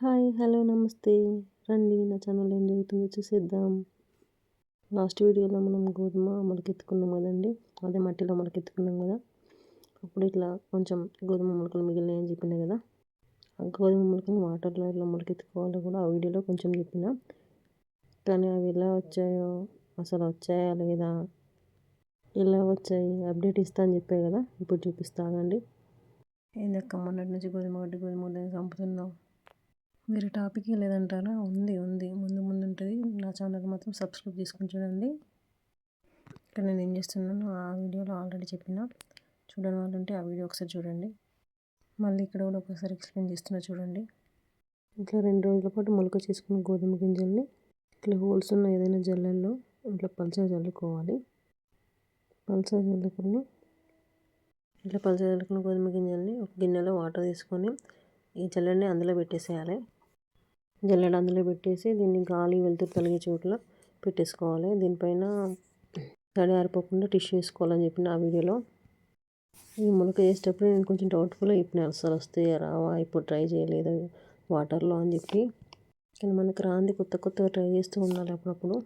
Hi hello నమస్తే. రండి నా ఛానల్ ఏం జరుగుతుందో చూసేద్దాం. లాస్ట్ వీడియోలో మనం గోధుమ మొలకెత్తుకున్నాం కదండి, అదే మట్టిలో మొలకెత్తుకున్నాం కదా. అప్పుడు ఇట్లా కొంచెం గోధుమ మొలకలు మిగిలినాయని చెప్పిన కదా. ఆ గోధుమ మొలకలు వాటర్లో ఇలా మొలకెత్తుకోవాలో కూడా ఆ వీడియోలో కొంచెం చెప్పిన. కానీ అవి ఎలా వచ్చాయో, అసలు వచ్చాయా లేదా, ఎలా వచ్చాయి అప్డేట్ ఇస్తా అని చెప్పాయి కదా, ఇప్పుడు చూపిస్తానండి. ఏందక్క మొన్నటి నుంచి గోధుమ చంపుతున్నావు, వేరే టాపిక్ లేదంటారా? ఉంది ముందు ఉంటుంది. నా ఛానల్ మాత్రం సబ్స్క్రైబ్ చేసుకుని చూడండి. ఇక్కడ నేను ఏం చేస్తున్నానో ఆ వీడియోలో ఆల్రెడీ చెప్పిన, చూడని వాళ్ళు ఉంటే ఆ వీడియో ఒకసారి చూడండి. మళ్ళీ ఇక్కడ కూడా ఒకసారి ఎక్స్ప్లెయిన్ చేస్తున్నా చూడండి. ఇట్లా 2 రోజుల పాటు మొలక చేసుకున్న గోధుమ గింజల్ని ఇట్లా హోల్స్ ఉన్న ఏదైనా జల్లెల్లో ఇట్లా పల్చగా చల్లుకోవాలి. పల్చగా చల్లుకొని ఇట్లా పల్చగా చల్లుకున్న గోధుమ గింజల్ని ఒక గిన్నెలో వాటర్ తీసుకొని ఈ జల్లెడని అందులో పెట్టేసేయాలి. జల్లెడ అందులో పెట్టేసి దీన్ని గాలి వెలుతురు తగిలే చోట్ల పెట్టేసుకోవాలి. దీనిపైన తడి ఆరిపోకుండా టిష్యూ వేసుకోవాలని చెప్పిన ఆ వీడియోలో. ఈ మొలక వేసేటప్పుడు నేను కొంచెం డౌట్ఫుల్గా చెప్పిన, అసలు వస్తాయా రావా, ఇప్పుడు ట్రై చేయలేదు వాటర్లో అని చెప్పి. కానీ మనకు రాంది కొత్తగా ట్రై చేస్తూ ఉండాలి అప్పుడప్పుడు.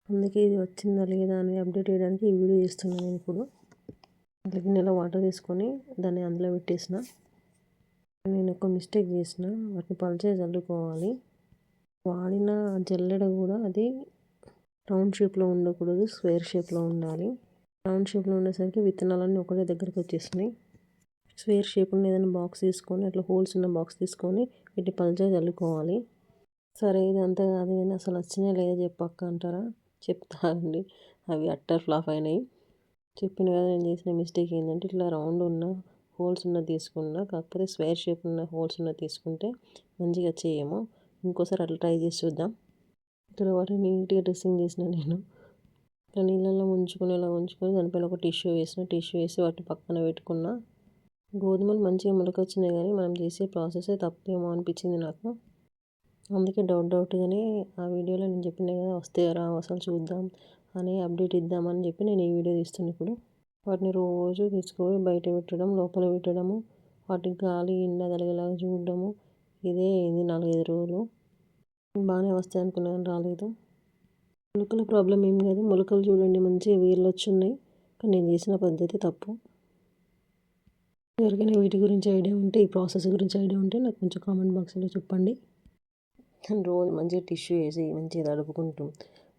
అందుకే ఇది వచ్చిందా లేదా అని అప్డేట్ చేయడానికి ఈ వీడియో చేస్తున్నాను నేను ఇప్పుడు. అట్లా గిన్నెలో వాటర్ తీసుకొని దాన్ని అందులో పెట్టేసిన. నేను ఒక మిస్టేక్ చేసిన, వాటిని పల్చగా చల్లుకోవాలి. వాడిన జల్లెడ కూడా అది రౌండ్ షేప్లో ఉండకూడదు, స్క్వేర్ షేప్లో ఉండాలి. రౌండ్ షేప్లో ఉండేసరికి విత్తనాలన్నీ ఒకటే దగ్గరికి వచ్చేసినాయి. స్క్వేర్ షేప్ ఉన్న ఏదైనా బాక్స్ తీసుకొని, అట్లా హోల్స్ ఉన్న బాక్స్ తీసుకొని వీటిని పల్చగా చల్లుకోవాలి. సరే ఇదంతా కాదు కానీ అసలు వచ్చినా లేదా చెప్పక్క అంటారా? చెప్తా అండి. అవి అట్టర్ ఫ్లాప్ అయినాయి. చెప్పిన కదా నేను చేసిన మిస్టేక్ ఏంటంటే, ఇట్లా రౌండ్ ఉన్న హోల్స్ ఉన్నది తీసుకున్నా, కాకపోతే స్క్వేర్ షేప్ ఉన్న హోల్స్ ఉన్నది తీసుకుంటే మంచిగా చేయము. ఇంకోసారి అట్లా ట్రై చేసి చూద్దాం. ఇక్కడ వాటిని నీట్గా డ్రెస్సింగ్ చేసిన నేను. ఇట్లా నీళ్ళల్లో ఉంచుకొని దానిపైన ఒక టిష్యూ వేసి వాటిని పక్కన పెట్టుకున్నా. గోధుమలు మంచిగా మొలకొచ్చినాయి కానీ మనం చేసే ప్రాసెసే తప్పేమో అనిపించింది నాకు. అందుకే డౌట్గానే ఆ వీడియోలో నేను చెప్పిన కదా, వస్తే రావు అసలు చూద్దాం అని అప్డేట్ ఇద్దామని చెప్పి నేను ఈ వీడియో తీస్తున్నాను ఇప్పుడు. వాటిని రోజు తీసుకొని బయట పెట్టడం, లోపల పెట్టడము, వాటికి గాలి ఎండ తగిలేలాగా చూడడము, ఇదే 4-5 రోజులు. బాగానే వస్తాయి అనుకున్నాను, రాలేదు. మొలకల ప్రాబ్లం ఏం కాదు. మొలకలు చూడండి మంచిగా వేర్లు వచ్చున్నాయి, కానీ నేను చేసిన పద్ధతి తప్పు. ఎవరికైనా వీటి గురించి ఐడియా ఉంటే, ఈ ప్రాసెస్ గురించి ఐడియా ఉంటే నాకు కొంచెం కామెంట్ బాక్స్లో చెప్పండి. రోజు మంచిగా టిష్యూ వేసి మంచిగా తడుపుకుంటూ,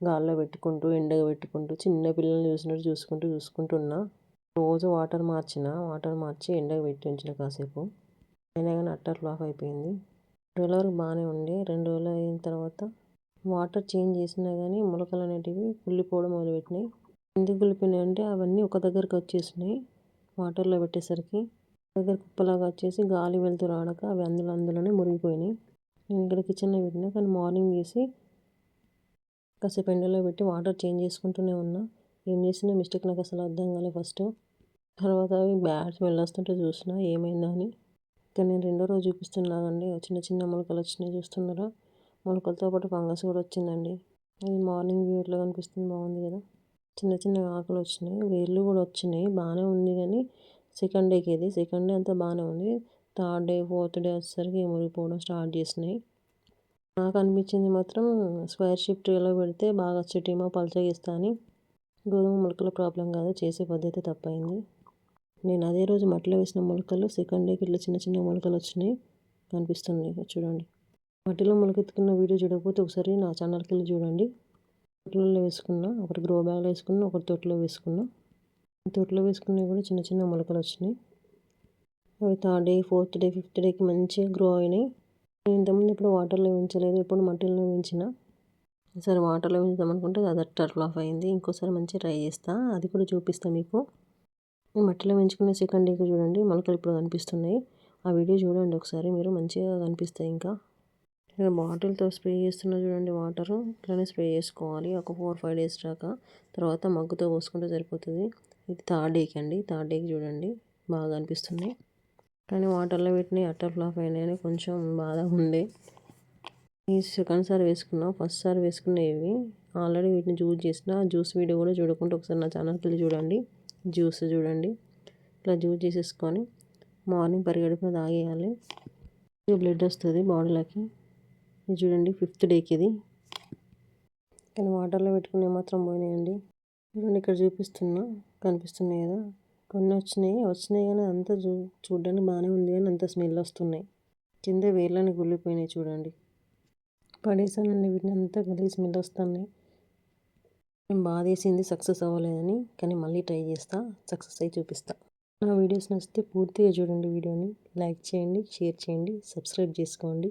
గాల్లో పెట్టుకుంటూ, ఎండగా పెట్టుకుంటూ, చిన్న పిల్లల్ని చూసినట్టు చూసుకుంటున్నా. రోజు వాటర్ మార్చి ఎండగా పెట్టి ఉంచిన కాసేపు. అయినా కానీ అట్టర్ ఫ్లాప్ అయిపోయింది. 2 రోజుల వరకు బాగానే ఉండే. 2 రోజులు అయిన తర్వాత వాటర్ చేంజ్ చేసినా కానీ మొలకలు అనేటివి కుళ్ళిపోవడం మొదలుపెట్టినాయి. ఎందుకు కుళ్ళిపోయినాయి అంటే అవన్నీ ఒక దగ్గరికి వచ్చేసినాయి. వాటర్లో పెట్టేసరికి దగ్గర కుప్పలాగా వచ్చేసి గాలి వెళ్తూ రాడక అవి అందులోనే మురిగిపోయినాయి. నేను ఇక్కడ కిచెన్లో పెట్టినా, కానీ మార్నింగ్ చేసి కాసేపు ఎండలో పెట్టి వాటర్ చేంజ్ చేసుకుంటూనే ఉన్నా. ఏం చేసినా మిస్టేక్ నాకు అసలు అర్థం కాలేదు ఫస్ట్. తర్వాత అవి బ్యాడ్ స్మెల్ వస్తుంటే చూసిన ఏమైందా అని. ఇక్కడ నేను 2వ రోజు చూపిస్తున్నానండి. చిన్న మొలకలు వచ్చినాయి చూస్తున్నారా? మొలకలతో పాటు ఫంగస్ కూడా వచ్చిందండి. అది మార్నింగ్ వ్యూ ఎట్లా కనిపిస్తుంది, బాగుంది కదా. చిన్న ఆకులు వచ్చినాయి, వేర్లు కూడా వచ్చినాయి. బాగానే ఉంది కానీ సెకండ్ డే అంతా బాగానే ఉంది. 3rd డే 4th డే వచ్చేసరికి మురిగిపోవడం స్టార్ట్ చేసినాయి. నాకు అనిపించింది మాత్రం స్క్వేర్ షేప్ ట్రేలో పెడితే బాగా వచ్చేటేమో పల్చగా ఇస్తా అని. గోధుమ మొలకల ప్రాబ్లం కాదు, చేసే పద్ధతి తప్పైంది. నేను అదే రోజు మట్టిలో వేసిన మొలకలు సెకండ్ డేకి ఇట్లా చిన్న మొలకలు వచ్చినాయి కనిపిస్తుంది చూడండి. మట్టిలో మొలకెత్తుకున్న వీడియో చూడకపోతే ఒకసారి నా ఛానల్కి వెళ్ళి చూడండి. తొట్లలో వేసుకున్నా, ఒకటి గ్రో బ్యాగ్లో వేసుకున్నా, ఒకటి తొట్టులో వేసుకున్నా. తొట్టులో వేసుకున్నవి కూడా చిన్న మొలకలు వచ్చినాయి. అవి 3rd day 4th day 5th డేకి మంచిగా గ్రో అయినాయి. నేను ఇంతకుముందు ఇప్పుడు వాటర్లో వేయించలేదు, ఇప్పుడు మట్టిలో వేయించిన. ఈసారి వాటర్లో వేయించుదాం అనుకుంటే అది అట్టర్ ఫ్లాప్ అయింది. ఇంకోసారి మంచిగా ట్రై చేస్తా, అది కూడా చూపిస్తాను మీకు. మట్టిలో పెంచుకునే సెకండ్ డేకి చూడండి మొలకలు ఇప్పుడు కనిపిస్తున్నాయి. ఆ వీడియో చూడండి ఒకసారి, మీరు మంచిగా కనిపిస్తాయి. ఇంకా బాటిల్తో స్ప్రే చేస్తున్నా చూడండి, వాటర్ ఇట్లానే స్ప్రే చేసుకోవాలి ఒక 4-5 డేస్ దాకా. తర్వాత మగ్గుతో పోసుకుంటే సరిపోతుంది. ఇది 3rd డేకి అండి. 3rd డేకి చూడండి బాగా అనిపిస్తున్నాయి. కానీ వాటర్లో పెట్టినవి అట్టర్ ఫ్లాప్ అయినాయని కొంచెం బాధ ఉండే. ఈ సెకండ్ సారి వేసుకున్నా, ఫస్ట్ సారి వేసుకునేవి ఆల్రెడీ వీటిని జ్యూస్ చేసిన. జ్యూస్ వీడియో కూడా చూడకుండా ఒకసారి నా ఛానల్కి వెళ్ళి చూడండి. జ్యూస్ చూడండి, ఇట్లా జ్యూస్ చేసేసుకొని మార్నింగ్ పరిగెడుపున తాగేయాలి. బ్లడ్ వస్తుంది బాడీలోకి. ఇది చూడండి 5th డేకి ఇది. కానీ వాటర్లో పెట్టుకునే మాత్రం పోయినాయండి. చూడండి ఇక్కడ కనిపిస్తున్నాయి కదా, కొన్ని వచ్చినాయి కానీ అంతా చూడడానికి బాగానే ఉంది కానీ అంత స్మెల్ వస్తున్నాయి. కింద వేర్లని గుళ్ళిపోయినాయి చూడండి. పడేసానండి వీటిని, అంతా గలీజ్ స్మెల్ వస్తున్నాయి. నేను బాధేసింది సక్సెస్ అవ్వలేదని, కానీ మళ్ళీ ట్రై చేస్తా, సక్సెస్ అయ్యి చూపిస్తా. నా వీడియోస్ నచ్చితే పూర్తిగా చూడండి. వీడియోని లైక్ చేయండి, షేర్ చేయండి, సబ్స్క్రైబ్ చేసుకోండి.